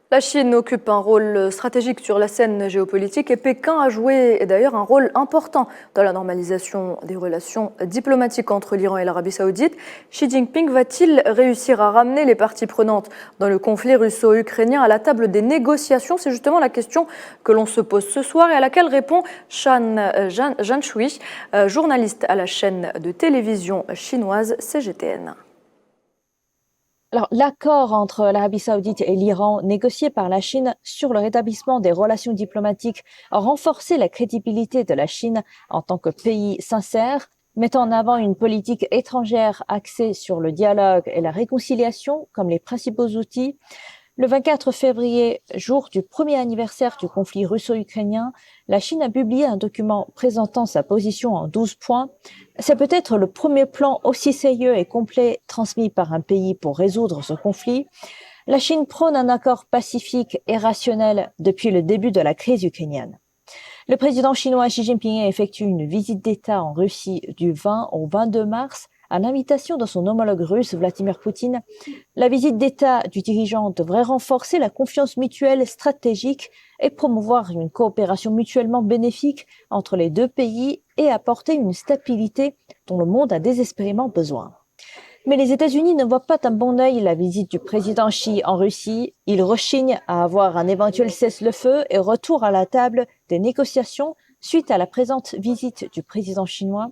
La Chine occupe un rôle stratégique sur la scène géopolitique et Pékin a joué d'ailleurs un rôle important dans la normalisation des relations diplomatiques entre l'Iran et l'Arabie saoudite. Xi Jinping va-t-il réussir à ramener les parties prenantes dans le conflit russo-ukrainien à la table des négociations? C'est justement la question que l'on se pose ce soir et à laquelle répond Zhan Shui, journaliste à la chaîne de télévision chinoise CGTN. Alors, l'accord entre l'Arabie saoudite et l'Iran, négocié par la Chine sur le rétablissement des relations diplomatiques, a renforcé la crédibilité de la Chine en tant que pays sincère, mettant en avant une politique étrangère axée sur le dialogue et la réconciliation comme les principaux outils. Le 24 février, jour du premier anniversaire du conflit russo-ukrainien, la Chine a publié un document présentant sa position en 12 points. C'est peut-être le premier plan aussi sérieux et complet transmis par un pays pour résoudre ce conflit. La Chine prône un accord pacifique et rationnel depuis le début de la crise ukrainienne. Le président chinois Xi Jinping effectue une visite d'État en Russie du 20 au 22 mars à l'invitation de son homologue russe Vladimir Poutine. La visite d'État du dirigeant devrait renforcer la confiance mutuelle stratégique et promouvoir une coopération mutuellement bénéfique entre les deux pays et apporter une stabilité dont le monde a désespérément besoin. Mais les États-Unis ne voient pas d'un bon œil la visite du président Xi en Russie. Ils rechignent à avoir un éventuel cessez-le-feu et retour à la table des négociations suite à la présente visite du président chinois.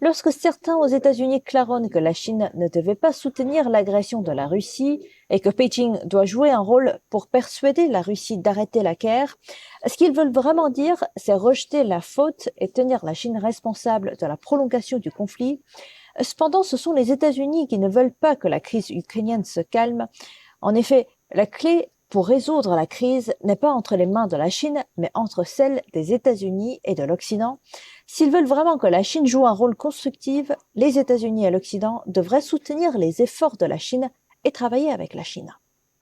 Lorsque certains aux États-Unis claronnent que la Chine ne devait pas soutenir l'agression de la Russie et que Pékin doit jouer un rôle pour persuader la Russie d'arrêter la guerre, ce qu'ils veulent vraiment dire, c'est rejeter la faute et tenir la Chine responsable de la prolongation du conflit. Cependant, ce sont les États-Unis qui ne veulent pas que la crise ukrainienne se calme. En effet, la clé pour résoudre la crise n'est pas entre les mains de la Chine, mais entre celles des États-Unis et de l'Occident. S'ils veulent vraiment que la Chine joue un rôle constructif, les États-Unis et l'Occident devraient soutenir les efforts de la Chine et travailler avec la Chine.